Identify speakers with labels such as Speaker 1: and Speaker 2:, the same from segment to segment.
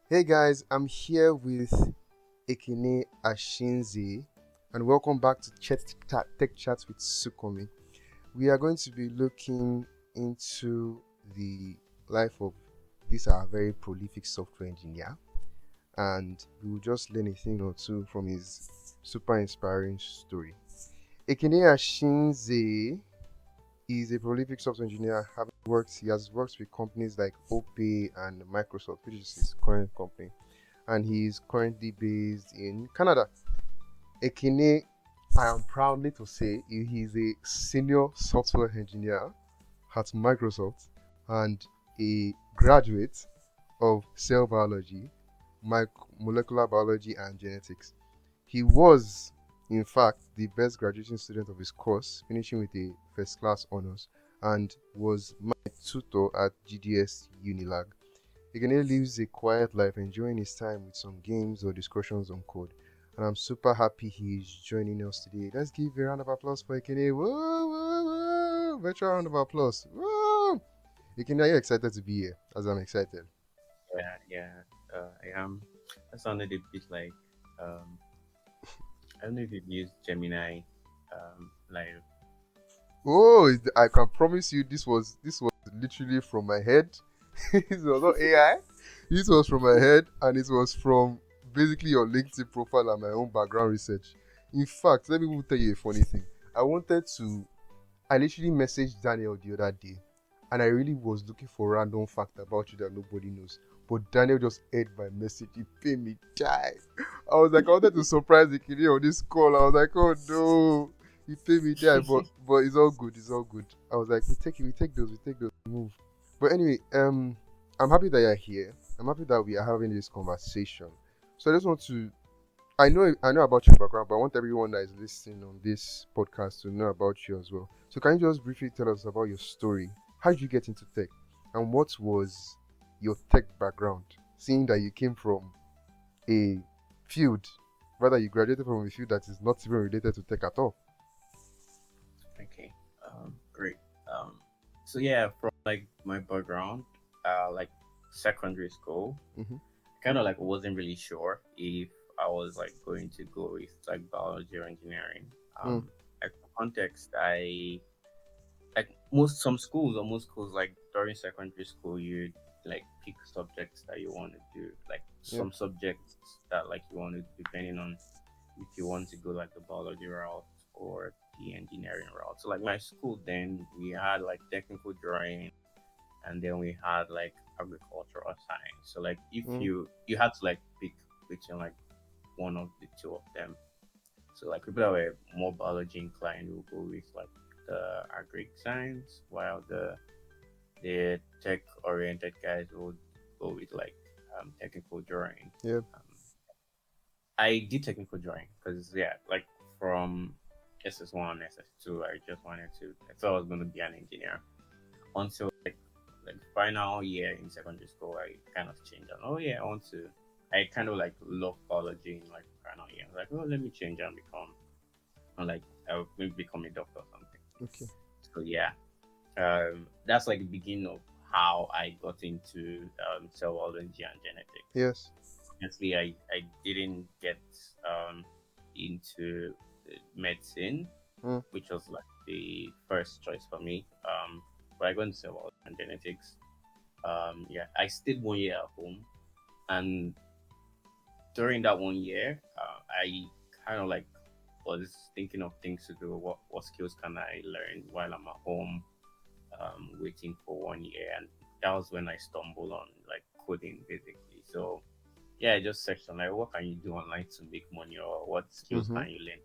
Speaker 1: Hey guys, I'm here with Ekene Ashinze, and welcome back to Tech Chats with Sunkanmi. We are going to be looking into the life of this our very prolific software engineer, and we will just learn a thing or two from his super inspiring story. Ekene Ashinze is a prolific software engineer. He has worked with companies like OPay and Microsoft, which is his current company, and he is currently based in Canada. Ekene, I am proudly to say he is a senior software engineer at Microsoft and a graduate of cell biology, molecular biology, and genetics. He was, in fact, the best graduating student of his course, finishing with a first class honors, and was my tutor at GDS Unilag. Ekene lives a quiet life, enjoying his time with some games or discussions on code. And I'm super happy he's joining us today. Let's give a round of applause for Ekene. Whoa, whoa, whoa. Virtual round of applause. Whoa. Ekene, are you excited to be here? As I'm excited.
Speaker 2: Yeah, I am. That sounded a bit like um, I don't know if you've used Gemini live.
Speaker 1: Oh, I can promise you this was literally from my head. This was not AI. This was from my head, and it was from basically your LinkedIn profile and my own background research. In fact, let me even tell you a funny thing. I wanted to. I literally messaged Daniel the other day, and I really was looking for a random fact about you that nobody knows. But Daniel just heard my message. He paid me die. I was like, I wanted to surprise the kid on this call. I was like, oh no, he paid me die. But it's all good. It's all good. I was like, we take it. We take those. Move. But anyway, I'm happy that you're here. I'm happy that we are having this conversation. So I just want to I know about your background, but I want everyone that is listening on this podcast to know about you as well. So can you just briefly tell us about your story? How did you get into tech? And what was your tech background? Seeing that you came from a field, rather you graduated from a field that is not even related to tech at all.
Speaker 2: Okay, great. Um, so yeah, from like my background, like secondary school,
Speaker 1: Mm-hmm.
Speaker 2: kind of like wasn't really sure if I was like going to go with like biology or engineering.
Speaker 1: Mm,
Speaker 2: Like for context, I like most schools like during secondary school you like pick subjects that you want to do, like
Speaker 1: yeah.
Speaker 2: some subjects that like you want to, depending on if you want to go like the biology route or the engineering route. So like my school, then we had like technical drawing, and then we had like agricultural science. So like if
Speaker 1: Mm,
Speaker 2: you had to like pick between like one of the two of them. So like people that were more biology inclined will go with like the agri science, while the tech oriented guys would go with like technical drawing.
Speaker 1: yeah.
Speaker 2: Um, I did technical drawing because yeah, like from SS1, SS2, I just wanted to. I thought I was going to be an engineer until like final year in secondary school. I kind of changed and oh yeah, I want to. I kind of like love biology in like final year. I was like, oh, let me change and become, and like I'll maybe become a doctor or something.
Speaker 1: Okay.
Speaker 2: So yeah, that's like the beginning of how I got into cell biology and genetics.
Speaker 1: Yes.
Speaker 2: Honestly, I didn't get um, into medicine,
Speaker 1: Mm,
Speaker 2: which was like the first choice for me. But I got into cell biology and genetics. Yeah, I stayed 1 year at home, and during that 1 year, I kind of like was thinking of things to do. What skills can I learn while I'm at home? Waiting for 1 year, and that was when I stumbled on like coding basically. So yeah, I just searched on like what can you do online to make money, or what skills
Speaker 1: mm-hmm.
Speaker 2: can you learn.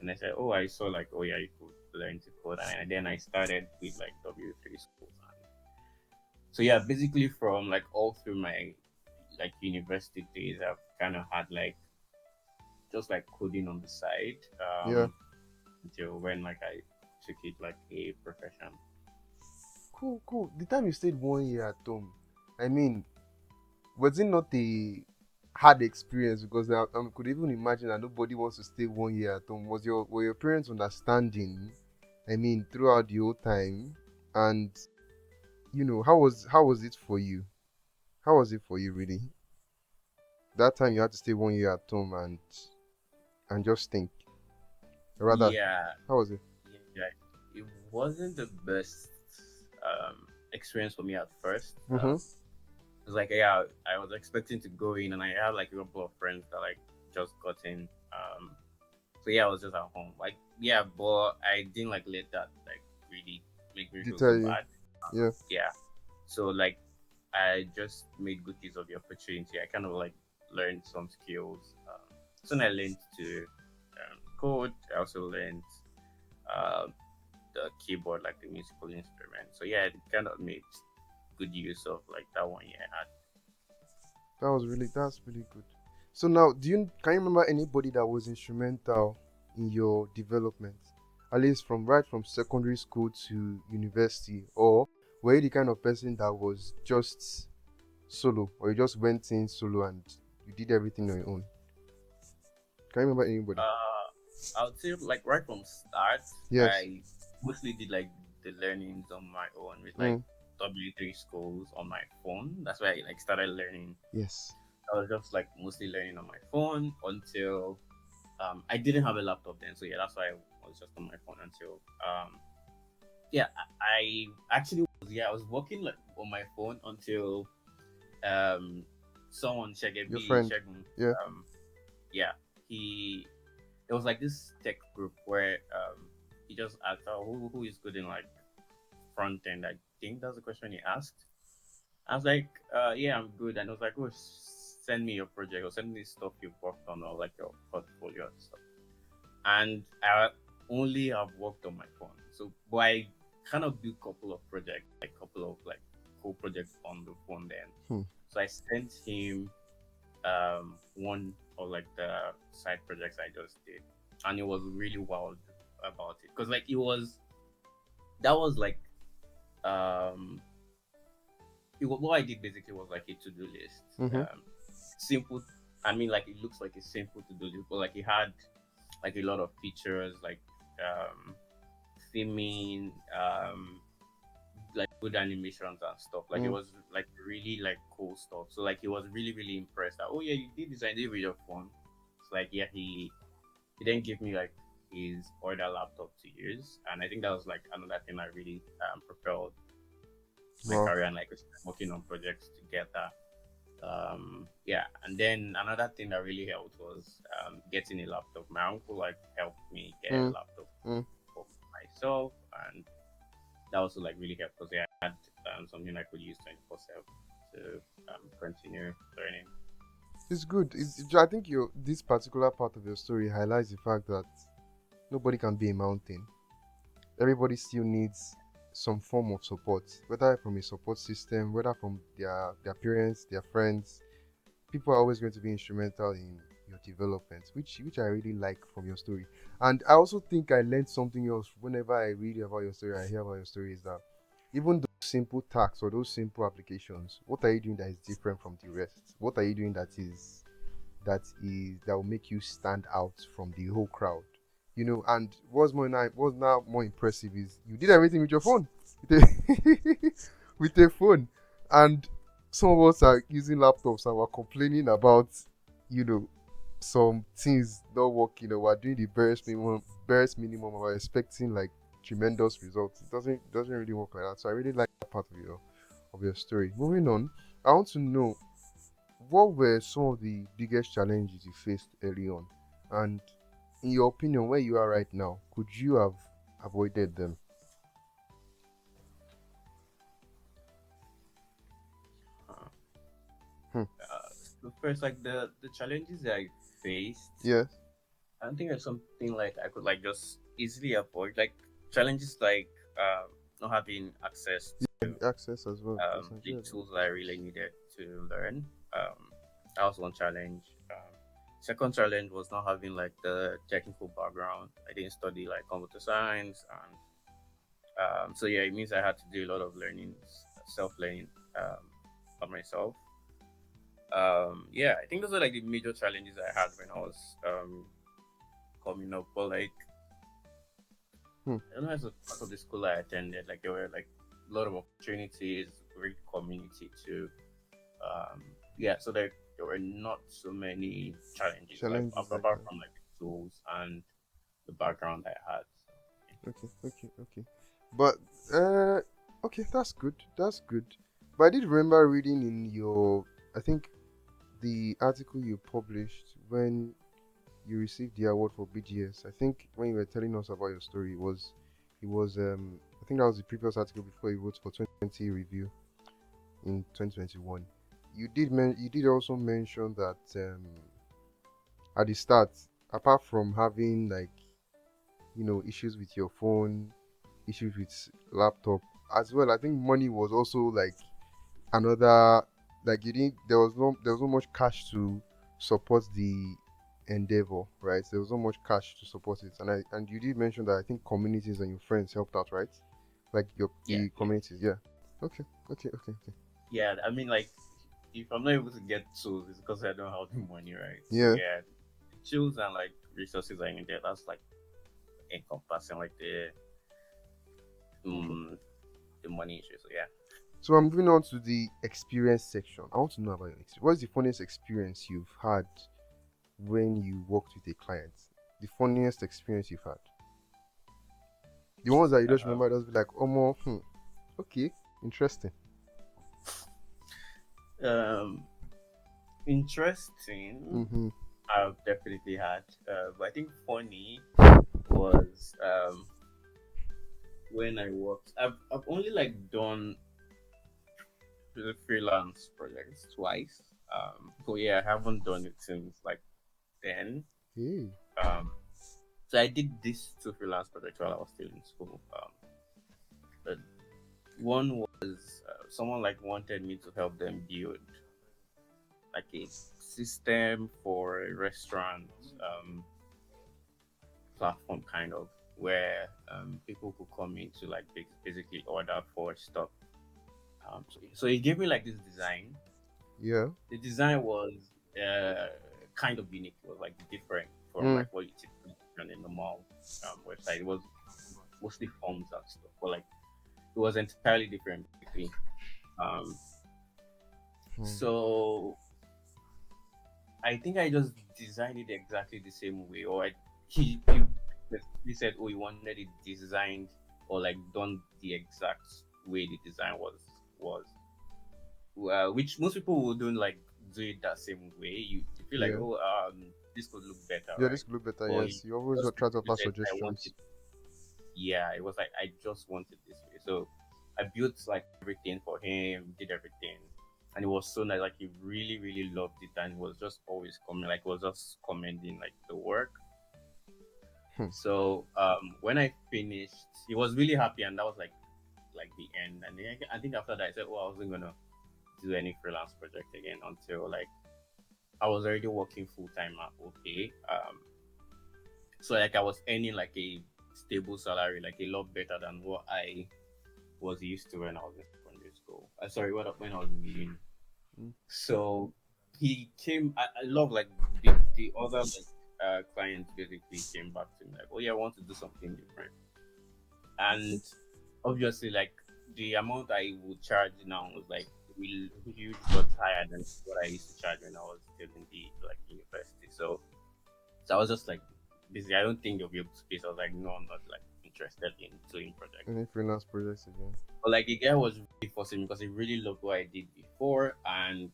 Speaker 2: And I said, oh, I saw like, oh yeah, you could learn to code, and then I started with like W3 schools. And so yeah, basically from like all through my like university days, I've kind of had like just like coding on the side,
Speaker 1: Yeah.
Speaker 2: until when like I took it like a profession.
Speaker 1: Cool, cool. The time you stayed 1 year at home, I mean, was it not a hard experience? Because I could even imagine that nobody wants to stay 1 year at home. Were your parents understanding? I mean, throughout the whole time, and how was it for you? How was it for you, really? That time you had to stay 1 year at home and just think. Rather,
Speaker 2: Yeah,
Speaker 1: how was it?
Speaker 2: yeah. It wasn't the best experience for me at first.
Speaker 1: Mm-hmm.
Speaker 2: It was like, yeah, I was expecting to go in, and I had like a couple of friends that like just got in. So yeah, I was just at home. Like, yeah, but I didn't like let that like really make me feel
Speaker 1: Deter
Speaker 2: so
Speaker 1: you.
Speaker 2: bad.
Speaker 1: Yeah.
Speaker 2: Yeah. So like, I just made good use of the opportunity. I kind of like learned some skills. So I learned to code. I also learned um, the keyboard, like the musical instrument. So yeah, it kind of made good use of like that 1 year I had.
Speaker 1: That's really good. So now, can you remember anybody that was instrumental in your development? At least from secondary school to university, or were you the kind of person that was just solo, or you just went in solo and you did everything on your own? Can you remember anybody?
Speaker 2: I would say like right from start,
Speaker 1: Yes.
Speaker 2: I mostly did like the learnings on my own with like
Speaker 1: Mm.
Speaker 2: W3 schools on my phone. That's why I like started learning.
Speaker 1: Yes.
Speaker 2: I was just like mostly learning on my phone until I didn't have a laptop then. So yeah, that's why I was just on my phone until yeah, I actually was, yeah, I was working like on my phone until um someone
Speaker 1: Your
Speaker 2: Shagemi
Speaker 1: friend.
Speaker 2: Shagun
Speaker 1: Yeah.
Speaker 2: yeah, he it was like this tech group where he just asked, oh, who is good in like front end. I think that's the question he asked. I was like, yeah, I'm good. And I was like, oh, send me your project or send me stuff you've worked on or like your portfolio and stuff. And I only have worked on my phone. So, but I kind of do couple of projects, like couple of like cool projects on the phone then.
Speaker 1: Hmm.
Speaker 2: So I sent him one of like the side projects I just did, and it was really wild about it because like it was that was like um what I did basically was like a to do list.
Speaker 1: Mm-hmm.
Speaker 2: Simple. I mean, like it looks like a simple to do list, but like it had like a lot of features like um theming, like good animations and stuff. Like it
Speaker 1: Mm.
Speaker 2: was like really like cool stuff. So like he was really impressed that, oh yeah, you did this, I did with your phone. It's like, yeah, he then gave me like his older laptop to use, and I think that was like another thing that really propelled my
Speaker 1: Wow.
Speaker 2: career and like working on projects together. Yeah, and then another thing that really helped was getting a laptop. My uncle like helped me get a
Speaker 1: Mm.
Speaker 2: laptop
Speaker 1: Mm.
Speaker 2: for myself, and that also like really helped because I had something I could use 24/7 to continue learning.
Speaker 1: It's good. I think this particular part of your story highlights the fact that nobody can be a mountain. Everybody still needs some form of support, whether from a support system, whether from their parents, their friends. People are always going to be instrumental in your development, which I really like from your story. And I also think I learned something else whenever I read about your story, I hear about your story, is that even those simple tasks or those simple applications, what are you doing that is different from the rest? What are you doing that will make you stand out from the whole crowd? And what's now more impressive is you did everything with your phone. With a, with a phone. And some of us are using laptops and we're complaining about, you know, some things not working, or we're doing the barest minimum, and we're expecting like tremendous results. It doesn't really work like that. So I really like that part of your story. Moving on, I want to know, what were some of the biggest challenges you faced early on? And in your opinion, where you are right now, could you have avoided them?
Speaker 2: Uh,
Speaker 1: Hmm.
Speaker 2: so first, like the challenges that I faced,
Speaker 1: Yes.
Speaker 2: I don't think there's something like I could like just easily avoid. Like challenges like not having access to
Speaker 1: Access as well. Yes,
Speaker 2: the
Speaker 1: Nigeria is
Speaker 2: tools that I really needed to learn. That was one challenge. Second challenge was not having like the technical background. I didn't study like computer science, and so yeah, it means I had to do a lot of learning, self learning by myself. Yeah, I think those are like the major challenges I had when I was coming up. But like,
Speaker 1: Hmm.
Speaker 2: I don't know, as a part of the school I attended, like there were like a lot of opportunities, great community too. Yeah, so there were not so many challenges like
Speaker 1: Challenges like
Speaker 2: apart
Speaker 1: that.
Speaker 2: from like the tools and the background I had.
Speaker 1: Okay, okay, okay. But okay, that's good. That's good. But I did remember reading in your, I think the article you published when you received the award for BGS. I think when you were telling us about your story, it was I think that was the previous article before you wrote for 2020 review in 2021. You did also mention that at the start, apart from having like issues with your phone, issues with laptop as well, I think money was also like another, like you didn't there was not much cash to support the endeavor, right? There was not much cash to support it, and you did mention that I think communities and your friends helped out, right? Like your
Speaker 2: Yeah,
Speaker 1: the
Speaker 2: yeah,
Speaker 1: communities, yeah. Okay, okay, okay, okay.
Speaker 2: yeah. I mean, like if I'm not able to get tools, it's because I don't have the money, right? So
Speaker 1: Yeah.
Speaker 2: yeah, tools and like resources I needed. That's like encompassing like
Speaker 1: Okay.
Speaker 2: um the money issue. So yeah.
Speaker 1: So I'm moving on to the experience section. I want to know about your experience. What's the funniest experience you've had when you worked with a client? The funniest experience you've had. The ones that you just
Speaker 2: Um,
Speaker 1: remember, just be like, oh, more, okay, interesting.
Speaker 2: um, Interesting.
Speaker 1: Mm-hmm.
Speaker 2: I've definitely had, but I think funny was when I worked. I've only like done the freelance projects twice. So yeah, I haven't done it since like then.
Speaker 1: Hey.
Speaker 2: Um, so I did these two freelance projects while I was still in school. The one was someone like wanted me to help them build like a system for a restaurant platform kind of where people could come in to like basically order for stuff. So he gave me like this design.
Speaker 1: Yeah.
Speaker 2: The design was uh, kind of unique. It was like different from
Speaker 1: Mm.
Speaker 2: like what you typically see on a normal website. It was mostly forms and stuff, but like it was entirely different basically. Um,
Speaker 1: Hmm.
Speaker 2: so I think I just designed it exactly the same way, or he basically said, "Oh, he wanted it designed or like done the exact way the design was." Which most people wouldn't like do it that same way. You feel like,
Speaker 1: Yeah.
Speaker 2: oh, this could look better,
Speaker 1: Yeah,
Speaker 2: right?
Speaker 1: this could look better.
Speaker 2: But he
Speaker 1: Yes, you always
Speaker 2: just
Speaker 1: try to
Speaker 2: basically
Speaker 1: offer
Speaker 2: said, "I want it."
Speaker 1: suggestions.
Speaker 2: Yeah, it was like I just want it this way. So I built like everything for him, did everything, and it was so nice. Like he really, really loved it, and he was just always coming, like was just commending like the work.
Speaker 1: Hmm.
Speaker 2: So when I finished, he was really happy, and that was like the end. And then I think after that, I said, "Oh, I wasn't gonna do any freelance project again until like I was already working full time at OK." So like I was earning like a stable salary, like a lot better than what I was used to when I was in secondary school. Sorry, when I was in uni.
Speaker 1: Mm.
Speaker 2: So he came. I love like the other like clients basically came back to me like, oh yeah, I want to do something different.
Speaker 1: Okay.
Speaker 2: And obviously, like the amount I would charge now was like really huge but higher than what I used to charge when I was still in the like university. So I was just like, basically, I don't think they'll be able to pay. So I was like, no, I'm not like interested in doing projects.
Speaker 1: Any freelance projects again?
Speaker 2: But like the guy was really forcing me because he really loved what I did before, and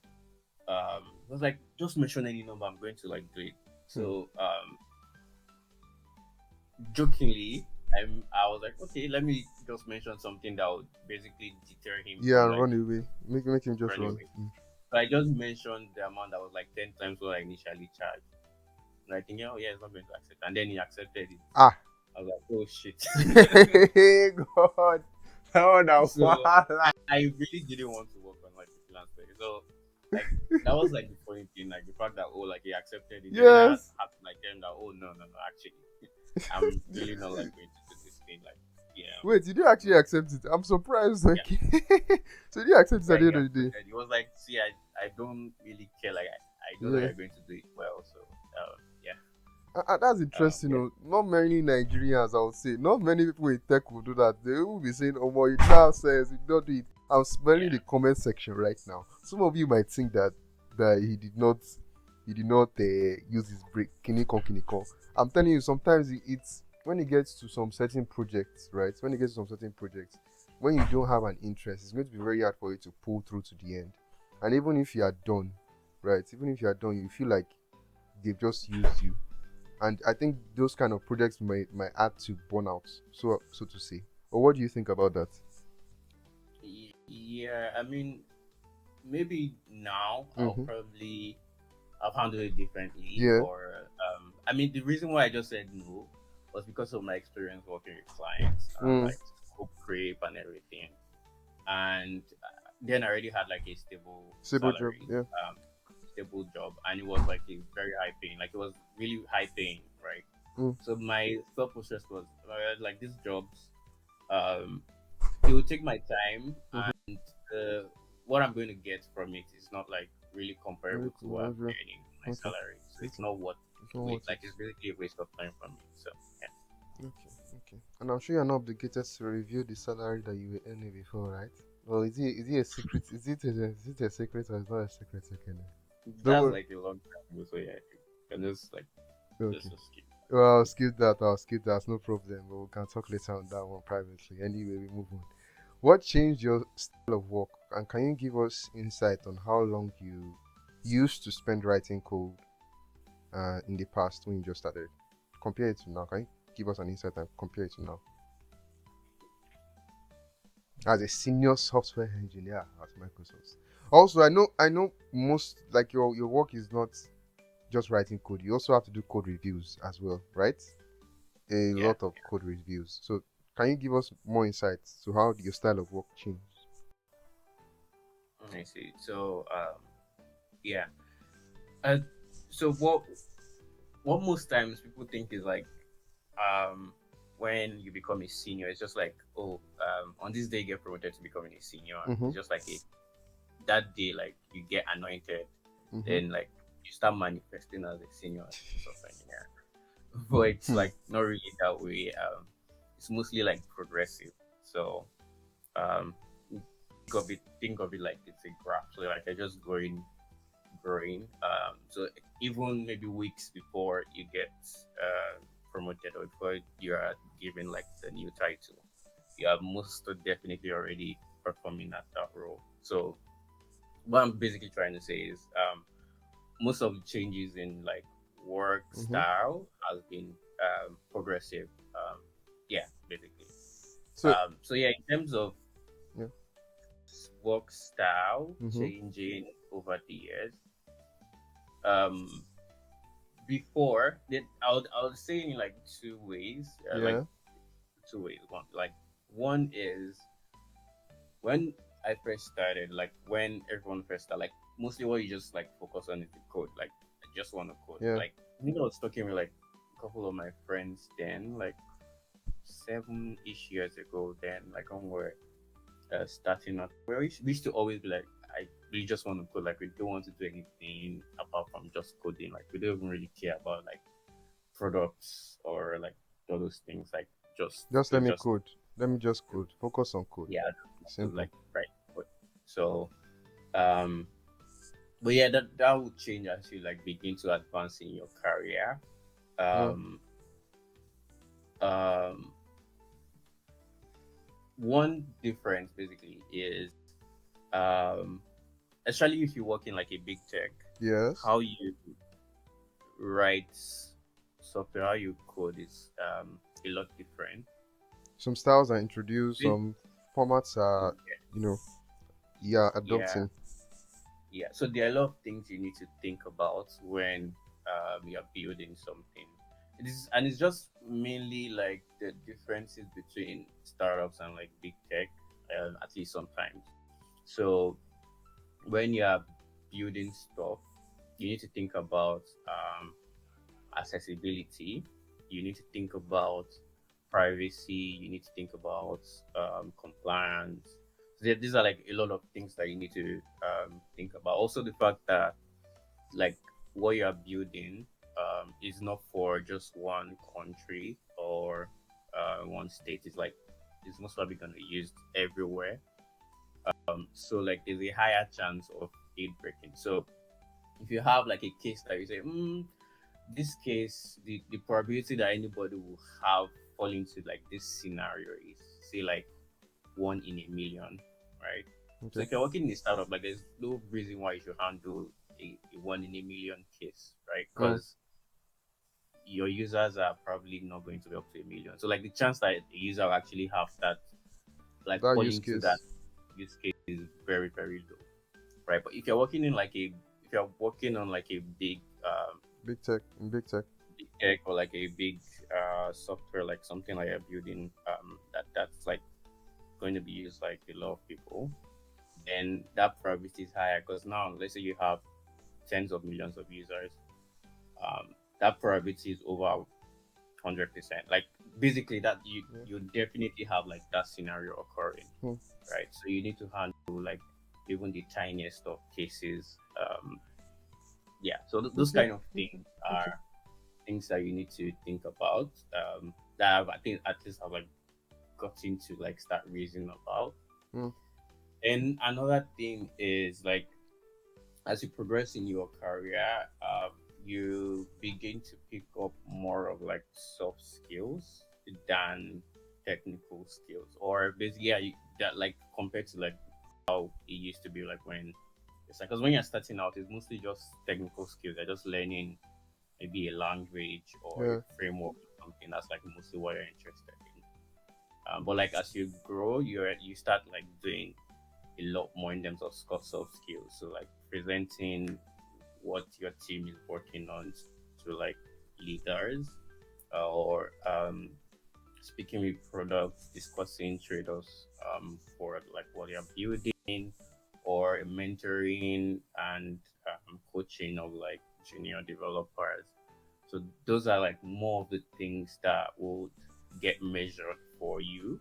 Speaker 2: he was like, just mention any number, I'm going to like do it.
Speaker 1: Hmm.
Speaker 2: So jokingly, I was like, okay, let me just mention something that would basically deter him
Speaker 1: Yeah,
Speaker 2: from like
Speaker 1: run away. Make him just
Speaker 2: running
Speaker 1: run.
Speaker 2: away.
Speaker 1: Mm.
Speaker 2: So I just mentioned the amount that was like 10 times what I initially charged. And I think, oh yeah, it's not going to accept. And then he accepted it.
Speaker 1: Ah.
Speaker 2: I was like, oh shit.
Speaker 1: God. That one now.
Speaker 2: So I really didn't want to work on like the freelance thing. So like that was like the funny thing, like the fact that oh like he accepted it. Then I
Speaker 1: Yes.
Speaker 2: had to like tell him that oh no actually I'm really not like going to do this thing like yeah
Speaker 1: Wait, did you actually accept it? I'm surprised.
Speaker 2: yeah
Speaker 1: Okay. So did you accept it
Speaker 2: yeah
Speaker 1: at the
Speaker 2: he
Speaker 1: end of the day?
Speaker 2: accepted. He was like see I don't really care like I know that
Speaker 1: Yeah.
Speaker 2: you're going to do it well so yeah
Speaker 1: That's interesting.
Speaker 2: yeah
Speaker 1: Oh. Not many Nigerians, I would say. Not many people in tech will do that. They will be saying, "Oh, boy, you don't have sense. You don't do it." I'm smelling
Speaker 2: Yeah.
Speaker 1: the comment section right now. Some of you might think that he did not use his break. Kini kon. I'm telling you, sometimes it's when it gets to some certain projects, right? When it gets to some certain projects, when you don't have an interest, it's going to be very hard for you to pull through to the end. And even if you are done, right? Even if you are done, you feel like they've just used you. And I think those kind of projects might add to burnout, so to say. Or what do you think about that?
Speaker 2: Yeah, I mean, maybe now
Speaker 1: Mm-hmm.
Speaker 2: I'll handle it differently.
Speaker 1: Yeah.
Speaker 2: Or I mean, the reason why I just said no was because of my experience working with clients and
Speaker 1: Mm.
Speaker 2: like scope creep and everything. And then I already had like a stable
Speaker 1: Stable job.
Speaker 2: salary,
Speaker 1: Yeah.
Speaker 2: stable job, and it was like a very high paying. Like it was really high paying, right?
Speaker 1: Mm.
Speaker 2: So my thought process was like these jobs, um, it will take my time,
Speaker 1: Mm-hmm.
Speaker 2: and what I'm going to get from it is not like really
Speaker 1: Very
Speaker 2: comparable to what
Speaker 1: cool.
Speaker 2: I'm earning my
Speaker 1: Okay.
Speaker 2: salary. So it's
Speaker 1: Okay.
Speaker 2: not what
Speaker 1: It's not
Speaker 2: wait
Speaker 1: worth it.
Speaker 2: like it's basically a waste of time for me. So yeah.
Speaker 1: Okay. Okay. And I'm sure you're not obligated to review the salary that you were earning before, right? Well, is it a secret? Is it a secret or is not a secret? Okay. Don't
Speaker 2: That's
Speaker 1: worry.
Speaker 2: like a long time ago. So yeah, I can just like
Speaker 1: Okay.
Speaker 2: just skip.
Speaker 1: Well, I'll skip that. I'll skip that. No problem. But we can talk later on that one privately. Anyway, we move on. What changed your style of work? And can you give us insight on how long you used to spend writing code in the past when you just started? Compare it to now. Can you give us an insight and compare it to now? As a senior software engineer at Microsoft. Also, I know most like your work is not just writing code. You also have to do code reviews as well, right? A
Speaker 2: Yeah,
Speaker 1: lot of code reviews. So, can you give us more insights to how your style of work changed?
Speaker 2: I see. So yeah. Uh, so what most times people think is like um when you become a senior, it's just like, oh, on this day you get promoted to becoming a senior.
Speaker 1: Mm-hmm.
Speaker 2: It's just like a that day like you get anointed,
Speaker 1: Mm-hmm.
Speaker 2: then like you start manifesting as a senior software engineer. But it's
Speaker 1: Hmm.
Speaker 2: like not really that way. It's mostly like progressive. So um think of it like it's a graph. So like I just growing. So even maybe weeks before you get promoted or before you are given like the new title, you are most definitely already performing at that role. So what I'm basically trying to say is most of the changes in like work
Speaker 1: Mm-hmm.
Speaker 2: style has been progressive. Yeah, basically.
Speaker 1: So,
Speaker 2: So yeah, in terms of
Speaker 1: yeah.
Speaker 2: work style
Speaker 1: Mm-hmm.
Speaker 2: changing over the years, um, before that I would say in like two ways, like
Speaker 1: Yeah.
Speaker 2: two ways. One is when I first started, like when everyone first started, like mostly what you just like focus on is the code. Like I just want to code.
Speaker 1: Yeah.
Speaker 2: Like I think I was talking with like a couple of my friends then, like 7-ish years ago. Then like when we're starting up, we used to always be like, we just want to code. Like we don't want to do anything apart from just coding. Like we don't even really care about like products or like all those things. Like just
Speaker 1: Just let
Speaker 2: it's
Speaker 1: me
Speaker 2: just
Speaker 1: code. Let me just code. Focus on code.
Speaker 2: yeah, just
Speaker 1: Simple.
Speaker 2: like right. So um but yeah, that will change as you like begin to advance in your career.
Speaker 1: Yeah.
Speaker 2: um um One difference basically is um especially if you work in like a big tech,
Speaker 1: Yes.
Speaker 2: how you write software, how you code is a lot different.
Speaker 1: Some styles are introduced.
Speaker 2: It-
Speaker 1: Some formats are, you know, yeah,
Speaker 2: yeah,
Speaker 1: adopting.
Speaker 2: yeah, so there are a lot of things you need to think about when you're building something. It's just mainly like the differences between startups and like big tech, at least sometimes. So when you're building stuff, you need to think about accessibility. You need to think about privacy. You need to think about compliance. So these are like a lot of things that you need to think about. Also, the fact that like what you are building is not for just one country or one state. It's like it's most probably going to be used everywhere. So like there's a higher chance of it breaking. So if you have like a case that you say, this case, the probability that anybody will have fall into like this scenario is say like 1 in a million, right? So
Speaker 1: Okay.
Speaker 2: if you're working in a startup, like there's no reason why you should handle a 1 in a million case, right?
Speaker 1: Mm.
Speaker 2: Because your users are probably not going to be up to a million. So like the chance that a user will actually have that like
Speaker 1: That
Speaker 2: fall
Speaker 1: use
Speaker 2: into that
Speaker 1: case.
Speaker 2: use case is very, very low, right? But if you're working in like a if you're working on like a
Speaker 1: Big tech. In big tech.
Speaker 2: big tech or like a big software, like something like a building that's like going to be used like a lot of people, then that probability is higher because now let's say you have tens of millions of users, that probability is over 100%. Like basically that
Speaker 1: Yeah.
Speaker 2: you definitely have like that scenario occurring,
Speaker 1: Hmm.
Speaker 2: right? So you need to handle like even the tiniest of cases. Yeah, so those
Speaker 1: Okay.
Speaker 2: kind of
Speaker 1: Okay.
Speaker 2: things
Speaker 1: Okay.
Speaker 2: are things that you need to think about. That I think at least I've like gotten to like start reasoning about.
Speaker 1: Mm.
Speaker 2: And another thing is like as you progress in your career, you begin to pick up more of like soft skills than technical skills, or basically, yeah, that like compared to like how it used to be like when it's like because when you're starting out, it's mostly just technical skills. You're just learning maybe a language or a
Speaker 1: Yeah.
Speaker 2: framework or something. That's like mostly what you're interested in. But like as you grow, you start like doing a lot more in terms of soft skills. So like presenting what your team is working on to like leaders, or speaking with products, discussing trade-offs for like what you're building, or mentoring and coaching of like junior developers. So those are like more of the things that would get measured for you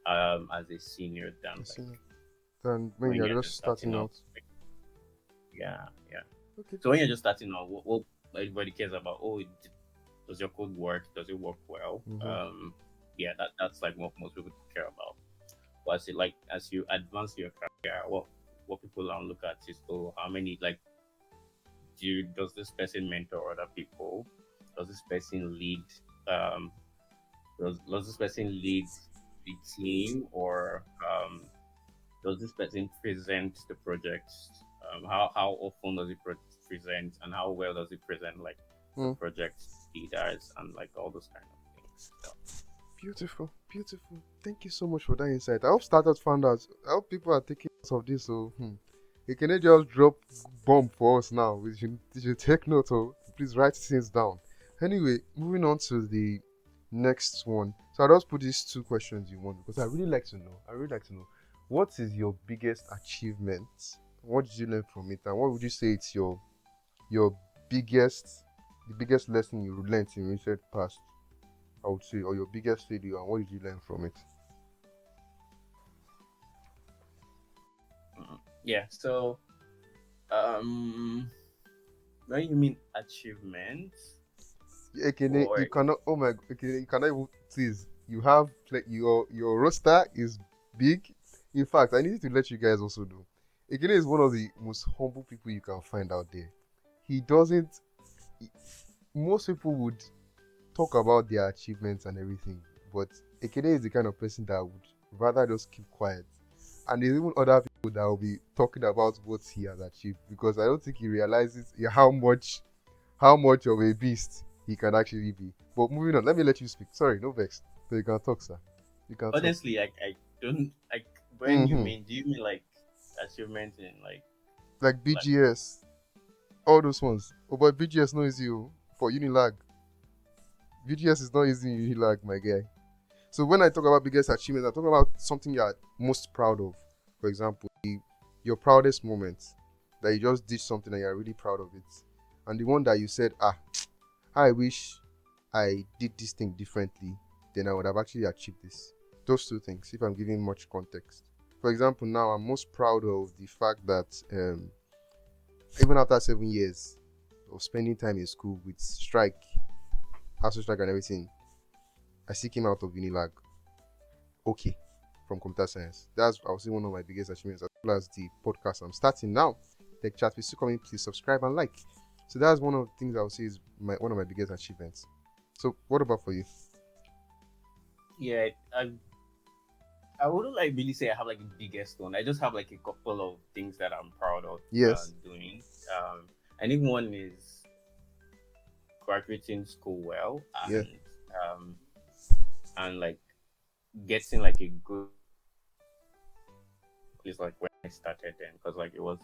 Speaker 2: as a senior than
Speaker 1: I
Speaker 2: like
Speaker 1: see. Then when
Speaker 2: when
Speaker 1: you're
Speaker 2: you're
Speaker 1: just
Speaker 2: just starting
Speaker 1: starting
Speaker 2: out.
Speaker 1: out.
Speaker 2: Like, yeah, yeah.
Speaker 1: Okay.
Speaker 2: So when you're just starting out, what everybody cares about? Oh, does your code work? Does it work well?
Speaker 1: Mm-hmm.
Speaker 2: Yeah, that's like what most people care about. But as it like as you advance your career, what people now look at is, oh, how many like does this person mentor other people? Does this person lead? Um, does this person lead the team, or does this person present the project? How often does it present, and how well does it present like the
Speaker 1: Mm.
Speaker 2: project leaders and like all those kind of things? So,
Speaker 1: Beautiful. Beautiful. Thank you so much for that insight. I hope startups found out. I hope people are taking note of this. So, you can just drop bomb for us now. We should take note of. Please write things down. Anyway, moving on to the next one. So I just put these two questions in one because I really like to know. I really like to know what is your biggest achievement? What did you learn from it, and what would you say it's your biggest, the biggest lesson you learned in recent past? I would say, or your biggest failure, and what did you learn from it?
Speaker 2: yeah. So um, when you mean achievements,
Speaker 1: Ekene,
Speaker 2: or
Speaker 1: you cannot. Oh my, Ekene, you cannot even. Please, you have like your roster is big. In fact, I need to let you guys also know. Ekene is one of the most humble people you can find out there. He doesn't. he- Most people would talk about their achievements and everything, but Ekene is the kind of person that would rather just keep quiet. And there's even other people that will be talking about what he has achieved because I don't think he realizes how much of a beast he can actually be. But moving on, let me let you speak. Sorry, no vex. So you can talk, sir. You can talk.
Speaker 2: honestly, like I don't like when you
Speaker 1: Mm-hmm.
Speaker 2: mean. Do you mean like achievements in
Speaker 1: Like
Speaker 2: like
Speaker 1: BGS, all those ones. Oh, but BGS no easy for Unilag. BGS is not easy in Unilag, my guy. So when I talk about biggest achievement, I talk about something you're most proud of. For example, your proudest moment that you just did something and you're really proud of it, and the one that you said, I wish I did this thing differently, then I would have actually achieved this. Those two things, if I'm giving much context. For example, now I'm most proud of the fact that even after 7 years of spending time in school with strike, ASU strike and everything, I still came out of Unilag. Okay. from computer science. That's, I would say, one of my biggest achievements, as well as the podcast I'm starting now, Tech Chat with Sunkanmi. Please subscribe and like. So that's one of the things I would say is one of my biggest achievements. So what about for you?
Speaker 2: Yeah, I wouldn't like really say I have like the biggest one. I just have like a couple of things that I'm proud of
Speaker 1: Yes.
Speaker 2: doing. I think one is graduating school well,
Speaker 1: Yeah.
Speaker 2: um and like getting like a good place like when I started then, because like it was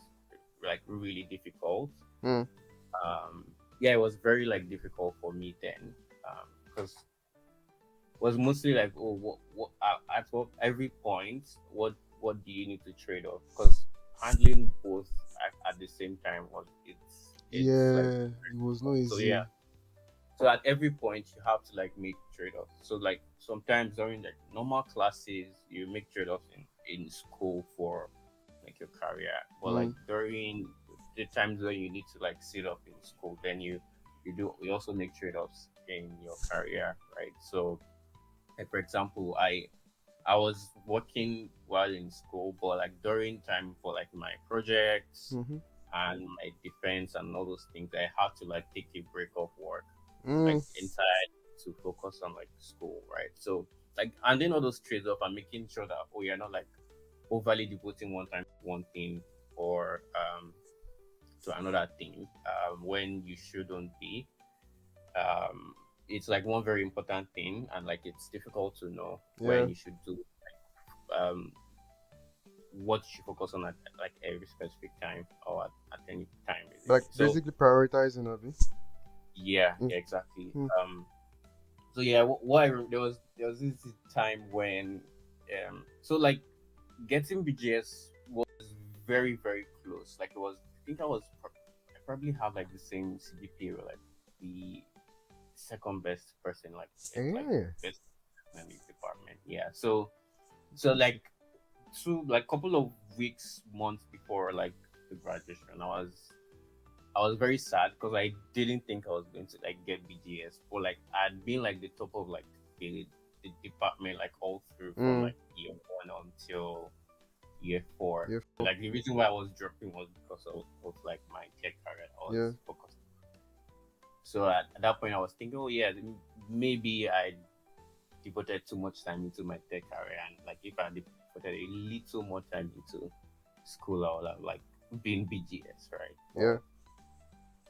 Speaker 2: like really difficult.
Speaker 1: Mm.
Speaker 2: Yeah, it was very like difficult for me then, because was mostly like, oh, what every point, what do you need to trade off? Because handling both at the same time it's like
Speaker 1: Yeah. It was not
Speaker 2: so
Speaker 1: easy.
Speaker 2: yeah. So at every point you have to like make trade offs. So like sometimes during like normal classes you make trade offs in school for like your career, but like
Speaker 1: Mm.
Speaker 2: during the times when you need to like sit up in school, then you also make trade offs in your career, right? So like for example, I was working while in school, but like during time for like my projects
Speaker 1: Mm-hmm.
Speaker 2: and my defense and all those things, I had to like take a break off work, like
Speaker 1: Mm.
Speaker 2: inside to focus on like school, right? So like and then all those trades off and making sure that oh you're not like overly devoting one time to one thing or to another thing when you shouldn't be. Um, it's like one very important thing, and like it's difficult to know
Speaker 1: Yeah.
Speaker 2: when you should do um what you should focus on at like every specific time or at any time
Speaker 1: Like
Speaker 2: basically. So
Speaker 1: basically prioritizing of it.
Speaker 2: yeah,
Speaker 1: Mm.
Speaker 2: yeah, exactly.
Speaker 1: Mm.
Speaker 2: So yeah, there was this time when so like getting BGS was very very close. Like it was, I think I probably have like the same CGPA or like the second best person like
Speaker 1: Yeah.
Speaker 2: best in the department. Yeah. So like like couple of weeks months before like the graduation, I was very sad because I didn't think I was going to like get BGS, but like I'd been like the top of like the department like all through from
Speaker 1: Mm.
Speaker 2: like year one until year four.
Speaker 1: Yeah.
Speaker 2: Like the reason why I was dropping was because of like my tech career. I
Speaker 1: Yeah.
Speaker 2: was focused. So at that point, I was thinking, oh yeah, maybe I devoted too much time into my tech career, and like if I devoted a little more time into school, I would have like been BGS, right?
Speaker 1: Yeah.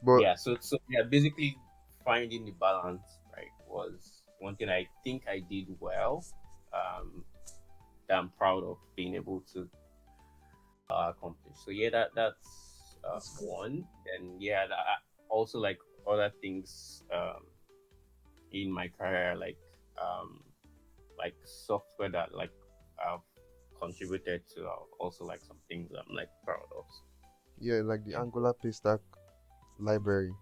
Speaker 2: But
Speaker 1: But
Speaker 2: yeah, so yeah, basically finding the balance, right, was one thing I think I did well. Um, that I'm proud of being able to accomplish. So yeah, that's one. And yeah, also like other things in my career, like software that like I've contributed to, are also like some things I'm like proud of.
Speaker 1: yeah, like the
Speaker 2: Yeah.
Speaker 1: Angular Paystack library.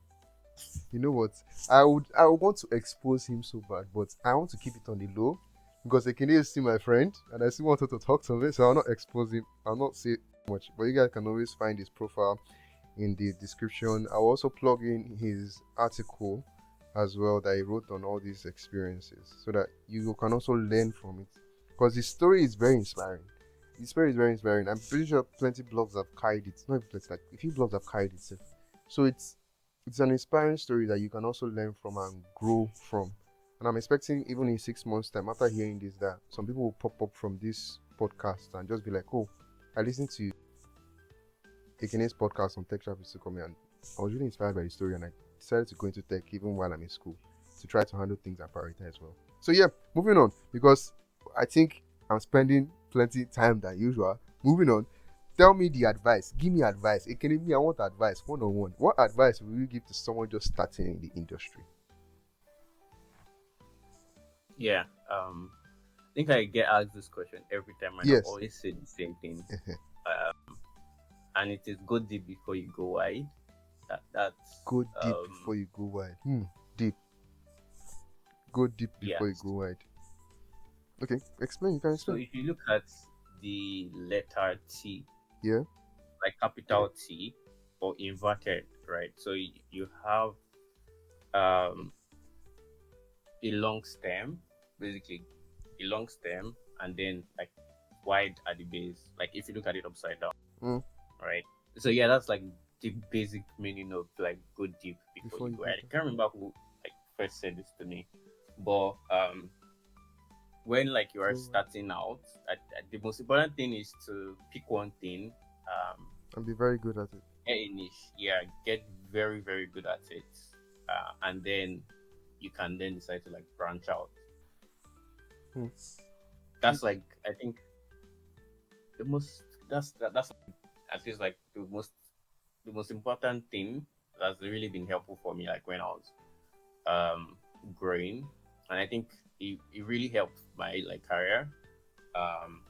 Speaker 1: You know what? I would want to expose him so bad, but I want to keep it on the low because Ekene is still my friend and I still wanted to talk to him, so I'll not expose him. I'll not say much, but you guys can always find his profile in the description. I'll also plug in his article as well that he wrote on all these experiences so that you can also learn from it because his story is very inspiring. His story is very inspiring. I'm pretty sure plenty blogs have carried it. Not even plenty, like a few blogs have carried it. So it's an inspiring story that you can also learn from and grow from. And I'm expecting even in 6 months' time, after hearing this, that some people will pop up from this podcast and just be like, "Oh, I listened to Ekene's podcast on Tech Chat with Sunkanmi, and I was really inspired by the story, and I decided to go into tech even while I'm in school to try to handle things and prioritize well." So yeah, moving on because I think I'm spending plenty time than usual. Moving on. Tell me the advice. Give me advice. Ekene, me, I want advice one on one. What advice will you give to someone just starting in the industry?
Speaker 2: Yeah. I think I get asked this question every time, and I
Speaker 1: Yes.
Speaker 2: always say the same thing. And it is go deep before you go wide. That's
Speaker 1: Go deep before you go wide. Deep. Go deep before you
Speaker 2: yes.
Speaker 1: go wide. Okay, explain. You can
Speaker 2: So
Speaker 1: explain.
Speaker 2: if you look at the letter T,
Speaker 1: Yeah.
Speaker 2: like capital T or inverted, right? So you have um, a long stem, basically a long stem, and then like wide at the base. Like if you look at it upside down,
Speaker 1: Mm.
Speaker 2: right? So yeah, that's like the basic meaning of like go deep before
Speaker 1: Before
Speaker 2: you
Speaker 1: you
Speaker 2: go.
Speaker 1: go
Speaker 2: I
Speaker 1: there.
Speaker 2: can't remember who like first said this to me, but when like you are
Speaker 1: Go
Speaker 2: starting out, the most important thing is to pick one thing,
Speaker 1: and be very good at it.
Speaker 2: get a niche, yeah, get very very good at it, and then you can then decide to like branch out.
Speaker 1: Mm.
Speaker 2: That's like I think the most that's at least like the most important thing that's really been helpful for me like when I was um growing, and I think it really helped my like career. um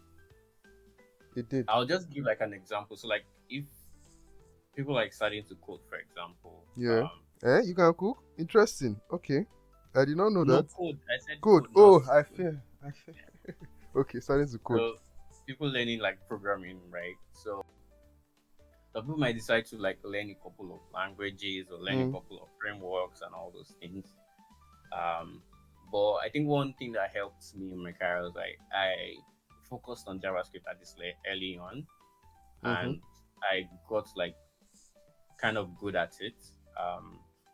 Speaker 1: It did.
Speaker 2: I'll just give like an example. So like if people like starting to code, for example,
Speaker 1: Yeah. You can cook? Interesting. Okay. I did not know
Speaker 2: no
Speaker 1: that.
Speaker 2: code, I said
Speaker 1: Good.
Speaker 2: code, not
Speaker 1: Oh, I
Speaker 2: code.
Speaker 1: feel. I feel. Okay, starting to code.
Speaker 2: So people learning like programming, right? So some people might decide to like learn a couple of languages or learn a
Speaker 1: Mm.
Speaker 2: couple of frameworks and all those things. Um, but I think one thing that helped me in my career was I focused on JavaScript at this early on,
Speaker 1: Mm-hmm.
Speaker 2: and I got like kind of good at it.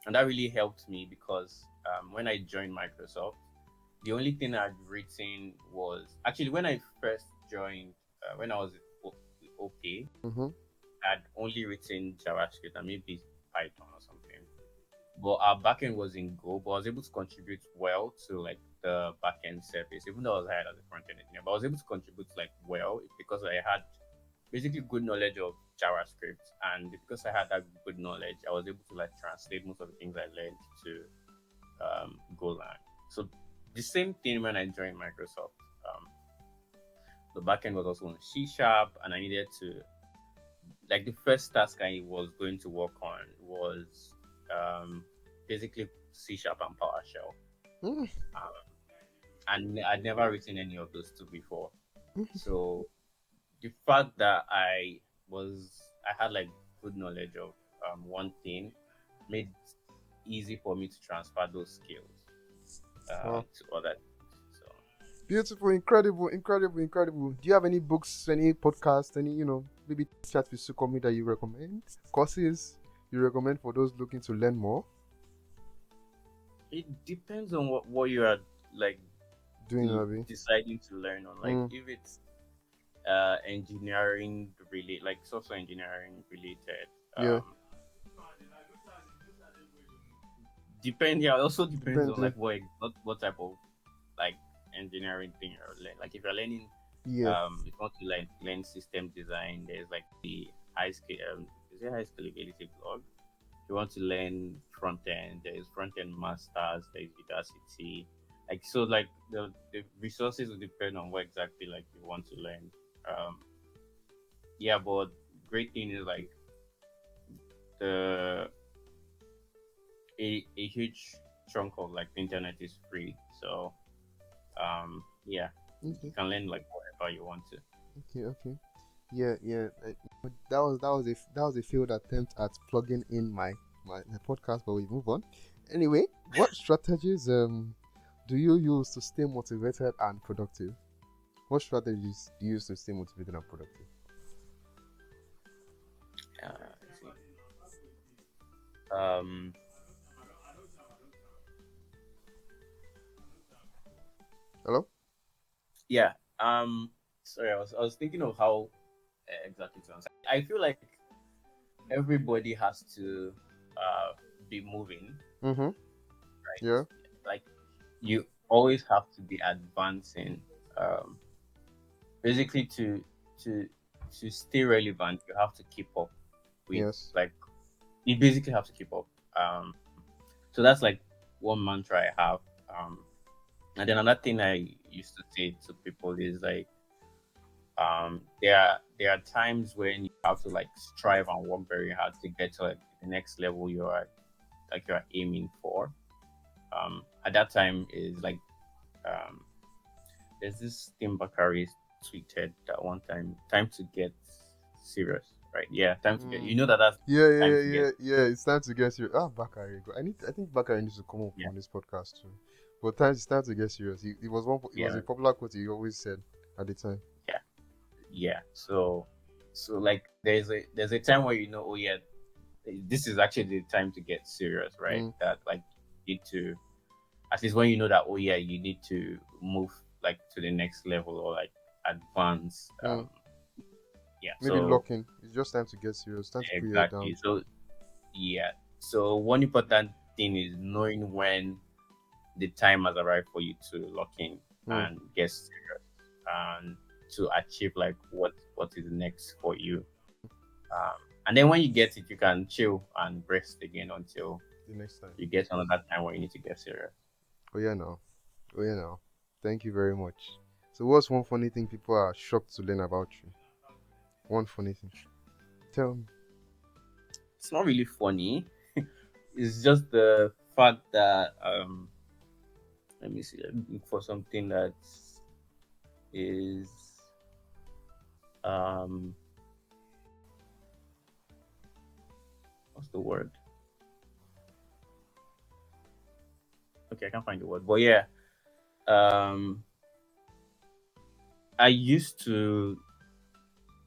Speaker 2: And that really helped me because when I joined Microsoft, the only thing I'd written was actually when I first joined, when I was OP,
Speaker 1: Mm-hmm.
Speaker 2: I'd only written JavaScript and maybe Python or something. But our backend was in Go, but I was able to contribute well to like the backend service, even though I was hired as a front end engineer. But I was able to contribute like well because I had basically good knowledge of JavaScript, and because I had that good knowledge, I was able to like translate most of the things I learned to Golang. So the same thing when I joined Microsoft. The backend was also on C Sharp, and I needed to like the first task I was going to work on was um, basically C Sharp and PowerShell,
Speaker 1: Mm.
Speaker 2: um, and I'd never written any of those two before. So the fact that I had like good knowledge of one thing made it easy for me to transfer those skills
Speaker 1: Wow.
Speaker 2: to other things. So
Speaker 1: Beautiful, incredible, incredible, incredible. Do you have any books, any podcasts, any, maybe chat with Sukomi that you recommend? Courses you recommend for those looking to learn more?
Speaker 2: it depends on what you are like
Speaker 1: Doing Abi?
Speaker 2: deciding to learn on. Like
Speaker 1: Mm.
Speaker 2: if it's engineering related, like software engineering related.
Speaker 1: Yeah.
Speaker 2: Depend. Yeah, it also depends
Speaker 1: Depends.
Speaker 2: on like what type of like engineering thing you're learning. Like if you're learning,
Speaker 1: Yeah.
Speaker 2: if you want to like learn system design, there's like the high scale, is it high scalability blog? If you want to learn front end, there's front end masters, there's Udacity. Like so, like the resources will depend on what exactly like you want to learn. Um, yeah, but great thing is like the a huge chunk of like the internet is free. So yeah, you
Speaker 1: Okay.
Speaker 2: can learn like whatever you want to.
Speaker 1: Okay. Okay. Yeah. Yeah. That was a failed attempt at plugging in my podcast, but we move on. Anyway, what strategies do you use to stay motivated and productive? What strategies do you use to stay motivated and productive?
Speaker 2: Let's see. Um,
Speaker 1: Hello?
Speaker 2: yeah. Sorry, I was thinking of how exactly to answer. I feel like everybody has to be moving,
Speaker 1: Mm-hmm.
Speaker 2: right?
Speaker 1: Yeah.
Speaker 2: Like you always have to be advancing. Um, basically, to to stay relevant, you have to keep up with
Speaker 1: Yes.
Speaker 2: like you basically have to keep up. So that's like one mantra I have. And then another thing I used to say to people is like, there are times when you have to like strive and work very hard to get to like the next level you're aiming for. At that time is like, um, there's this Tim Bakari tweeted that one time to get serious, right? Yeah, time to get. You
Speaker 1: Mm.
Speaker 2: know that's
Speaker 1: Yeah,
Speaker 2: time
Speaker 1: yeah,
Speaker 2: to get.
Speaker 1: yeah, yeah. It's time to get serious. Bakari. I think Bakari needs to come up
Speaker 2: Yeah,
Speaker 1: on this podcast too. But it's time to get serious. It was it was
Speaker 2: yeah,
Speaker 1: a popular quote he always said at the time.
Speaker 2: yeah. yeah. So like there's a time where you know, oh yeah, this is actually the time to get serious, right?
Speaker 1: Mm,
Speaker 2: That like you need to, at least when you know that, oh yeah, you need to move like to the next level or like advance.
Speaker 1: mm.
Speaker 2: Yeah.
Speaker 1: Maybe
Speaker 2: So
Speaker 1: locking. It's just time to get serious. Time to put your head down.
Speaker 2: exactly. So yeah. So one important thing is knowing when the time has arrived for you to lock in
Speaker 1: Mm.
Speaker 2: and get serious and to achieve like what is next for you. And then when you get it, you can chill and rest again until
Speaker 1: The next time.
Speaker 2: you get another time where you need to get serious.
Speaker 1: Oh yeah, no. Oh yeah, no. Thank you very much. So, what's one funny thing people are shocked to learn about you? One funny thing. Tell me.
Speaker 2: It's not really funny. It's just the fact that let me see. Let me look for something that is um what's the word? Okay, I can't find the word. But yeah, um I used to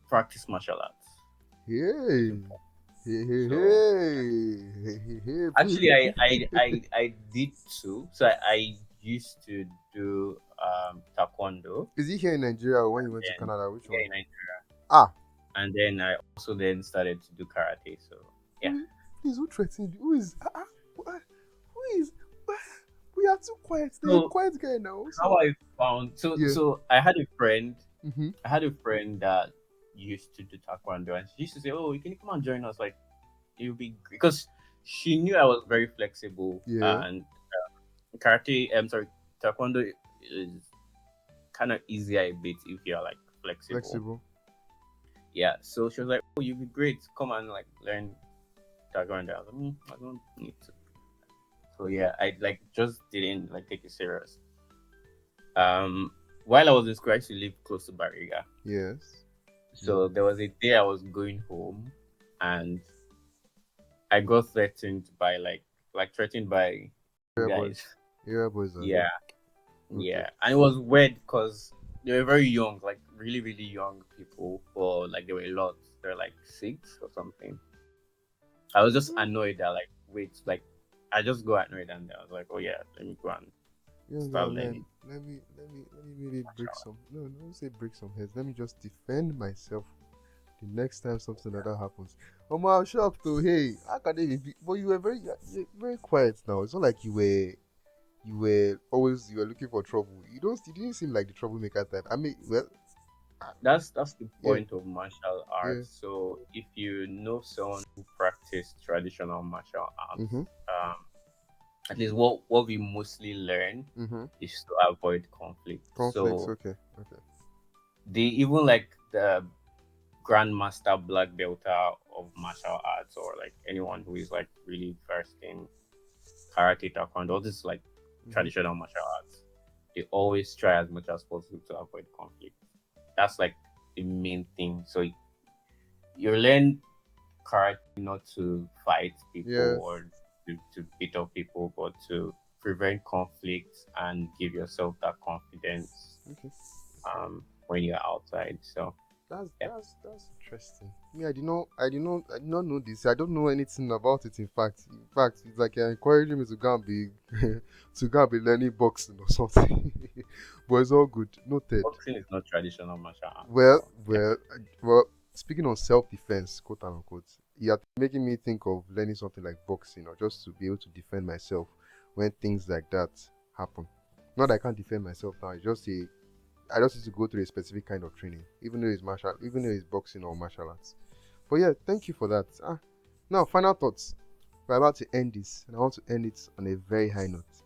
Speaker 2: practice martial arts.
Speaker 1: Hey, hey, hey,
Speaker 2: So
Speaker 1: hey, hey, hey, please.
Speaker 2: actually I did too. So I used to do taekwondo
Speaker 1: Is he here in Nigeria or when you
Speaker 2: and
Speaker 1: went to
Speaker 2: then
Speaker 1: Canada? Which
Speaker 2: yeah,
Speaker 1: one?
Speaker 2: in Nigeria.
Speaker 1: Ah,
Speaker 2: And then I also then started to do karate. So yeah.
Speaker 1: please, who threatened you? Who is? Who is? We are too quiet. They're a
Speaker 2: So
Speaker 1: quiet guy now.
Speaker 2: how
Speaker 1: So
Speaker 2: I found so
Speaker 1: yeah.
Speaker 2: so I had a friend.
Speaker 1: Mm-hmm.
Speaker 2: I had a friend that used to do taekwondo, and she used to say, "Oh, you can come and join us. Like it would be great," because she knew I was very flexible
Speaker 1: Yeah.
Speaker 2: and karate. I'm sorry, taekwondo is kind of easier a bit if you're like flexible.
Speaker 1: Flexible.
Speaker 2: Yeah. So she was like, "Oh, you'd be great. Come and like learn taekwondo." I was like, I don't need to. So yeah, I like just didn't like take it serious. Um, while I was in school, I used to live close to Bariga.
Speaker 1: Yes. Yeah.
Speaker 2: So there was a day I was going home, and I got threatened by like threatened by
Speaker 1: Yeah,
Speaker 2: guys.
Speaker 1: boys. Yeah, boys. Abi.
Speaker 2: Yeah,
Speaker 1: Okay.
Speaker 2: yeah, and it was weird because they were very young, like really really young people, but like they were a lot. They're like six or something. I was just
Speaker 1: Mm.
Speaker 2: annoyed that like wait, like I just got annoyed and I was like, oh yeah, let me go and
Speaker 1: Young
Speaker 2: start
Speaker 1: girl, man.
Speaker 2: learning.
Speaker 1: Let me maybe break some. No, no, don't say break some heads. Let me just defend myself the next time something like that happens. I'm shocked though. Hey, how can they be? But you're very quiet now. It's not like you were looking for trouble. You didn't seem like the troublemaker type. I mean, well,
Speaker 2: That's the
Speaker 1: yeah,
Speaker 2: point of martial
Speaker 1: yeah.
Speaker 2: arts. So if you know someone who practice traditional martial arts,
Speaker 1: Mhm,
Speaker 2: um, at least what we mostly learn
Speaker 1: mhm.
Speaker 2: is to avoid conflict.
Speaker 1: Conflicts.
Speaker 2: So
Speaker 1: Okay, okay.
Speaker 2: they even like the grandmaster black belter of martial arts or like anyone who is like really versed in karate, taekwondo, all this like
Speaker 1: Mhm.
Speaker 2: traditional martial arts, they always try as much as possible to avoid conflict. That's like the main thing. So you learn karate not to fight people
Speaker 1: Yes.
Speaker 2: or to beat up people, but to prevent conflict and give yourself that confidence
Speaker 1: Okay.
Speaker 2: when you're outside. So
Speaker 1: That's
Speaker 2: yeah,
Speaker 1: that's that's interesting. Me, I did not know this. I don't know anything about it. In fact, it's like you're encouraging me to go and be to go and be learning boxing or something. But it's all good. Noted.
Speaker 2: boxing is not traditional martial arts.
Speaker 1: Well,
Speaker 2: So yeah,
Speaker 1: well, well. Speaking of self-defense, quote unquote, you're making me think of learning something like boxing or just to be able to defend myself when things like that happen. Not that I can't defend myself now. It's just a I just need to go through a specific kind of training, even though it's boxing or martial arts. But yeah, thank you for that. Now final thoughts. We're about to end this, and I want to end it on a very high note,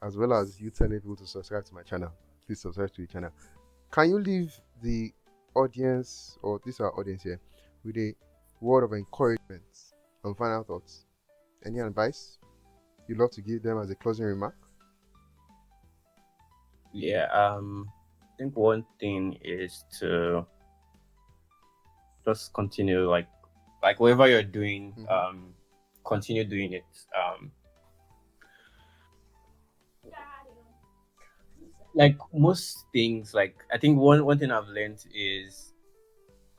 Speaker 1: as well as you telling people to subscribe to my channel. Please subscribe to the channel. Can you leave the audience or this our audience here with a word of encouragement and final thoughts? Any advice you'd love to give them as a closing remark?
Speaker 2: yeah. I think one thing is to just continue like whatever you're doing,
Speaker 1: Mm-hmm.
Speaker 2: continue doing it. Like most things, like I think one thing I've learned is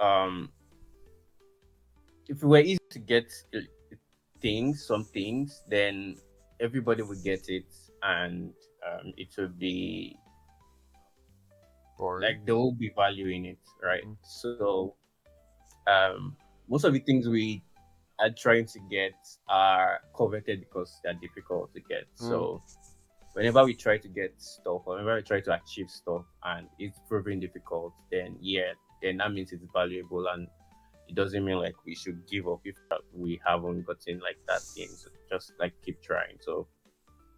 Speaker 2: um if it were easy to get some things, then everybody would get it, and it would be
Speaker 1: Boring.
Speaker 2: like they will be valuing it, right?
Speaker 1: Mm.
Speaker 2: So um, most of the things we are trying to get are coveted because they're difficult to get.
Speaker 1: Mm.
Speaker 2: So whenever we try to get stuff, or whenever we try to achieve stuff, and it's proving difficult, then yeah, then that means it's valuable, and it doesn't mean like we should give up if we haven't gotten like that thing. So just like keep trying. So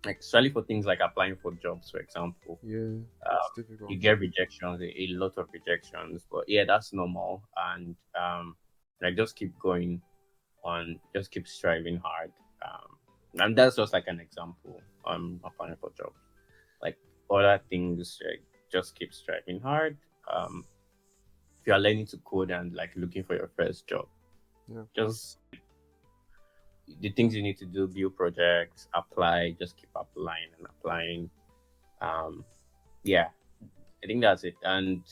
Speaker 2: like especially for things like applying for jobs, for example,
Speaker 1: Yeah, it's
Speaker 2: um, you
Speaker 1: difficult.
Speaker 2: get rejections, a lot of rejections, but yeah, that's normal. And like just keep going on, just keep striving hard. And that's just like an example. Applying for jobs, like other things, like just keep striving hard. um if you are learning to code and like looking for your first job,
Speaker 1: Yeah.
Speaker 2: just the things you need to do: build projects, apply, just keep applying and applying. um yeah, I think that's it. And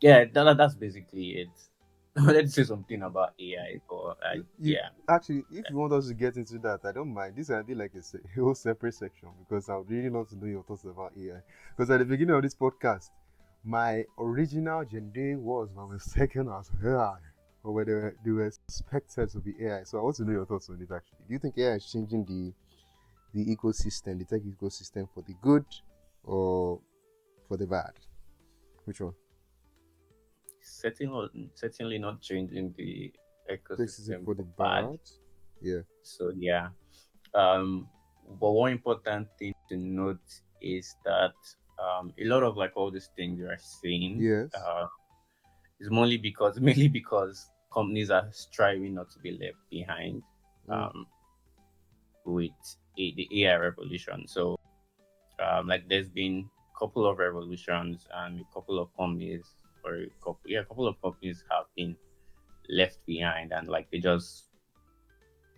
Speaker 2: yeah, that's basically it. I wanted to say something about AI, but
Speaker 1: You
Speaker 2: yeah.
Speaker 1: actually, if you want us to get into that, I don't mind. This can be like a whole separate section because I would really love to know your thoughts about AI. Because at the beginning of this podcast, my original genre was my second was AI, or whether they were expected to be AI. So I want to know your thoughts on it. Actually, do you think AI is changing the ecosystem, the tech ecosystem, for the good or for the bad? Which one?
Speaker 2: Certainly not changing the
Speaker 1: This is it
Speaker 2: ecosystem
Speaker 1: for the
Speaker 2: for bad.
Speaker 1: bad. Yeah.
Speaker 2: So yeah. Um, but one important thing to note is that a lot of like all these things you are seeing
Speaker 1: Yes.
Speaker 2: is mainly because companies are striving not to be left behind
Speaker 1: Mm.
Speaker 2: um, with the AI revolution. So like there's been a couple of revolutions, and a couple of companies, or a couple of companies have been left behind, and like they just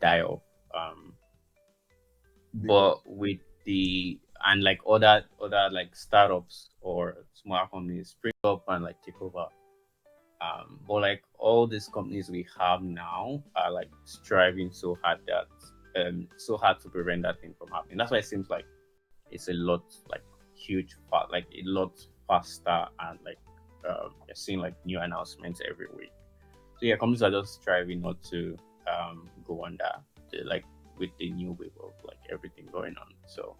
Speaker 2: die off. Um,
Speaker 1: Because
Speaker 2: but with the and like other like startups or smaller companies spring up and like take over. But like all these companies we have now are like striving so hard to prevent that thing from happening. That's why it seems like it's a lot like like a lot faster, and like you're seeing like new announcements every week. So yeah, companies are just striving not to go under like with the new wave of like everything going on. So,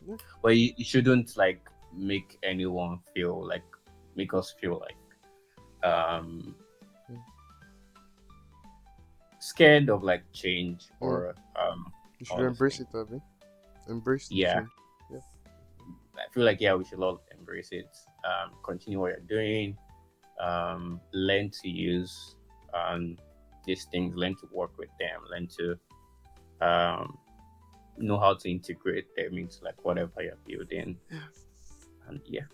Speaker 1: yeah.
Speaker 2: but you shouldn't like make anyone feel like make us feel like um
Speaker 1: Mm.
Speaker 2: scared of like change
Speaker 1: Mm.
Speaker 2: or
Speaker 1: You should
Speaker 2: all these
Speaker 1: embrace
Speaker 2: things.
Speaker 1: it, Abby. Embrace the
Speaker 2: Yeah,
Speaker 1: change. Yeah.
Speaker 2: I feel like yeah, we should all embrace it. Continue what you're doing. Learn to use um these things. Learn to work with them. Learn to um know how to integrate them into like whatever you're building. And yeah.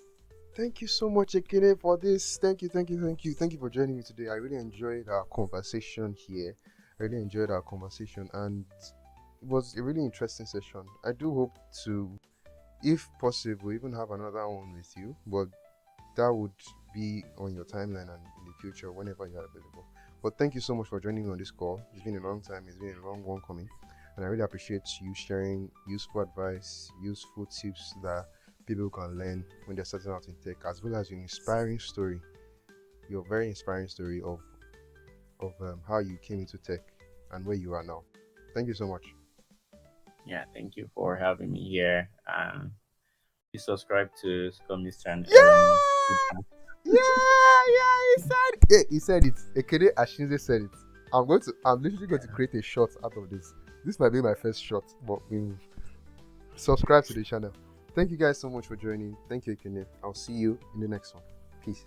Speaker 1: Thank you so much, Ekene, for this. Thank you for joining me today. I really enjoyed our conversation here. I really enjoyed our conversation, and it was a really interesting session. I do hope to, if possible, even have another one with you, but that would be on your timeline and in the future whenever you are available. But thank you so much for joining me on this call. It's been a long time, it's been a long one coming, and I really appreciate you sharing useful advice, useful tips that people can learn when they're starting out in tech, as well as your inspiring story, your very inspiring story of how you came into tech and where you are now. Thank you so much.
Speaker 2: Yeah, thank you for having me here. Please subscribe to Sunkanmi's channel.
Speaker 1: Yeah, yeah, he said it. Ekene Ashinze said it. I'm literally going to create a shot out of this. This might be my first shot, but we subscribe to the channel. Thank you guys so much for joining. Thank you, Ekene. I'll see you in the next one. Peace.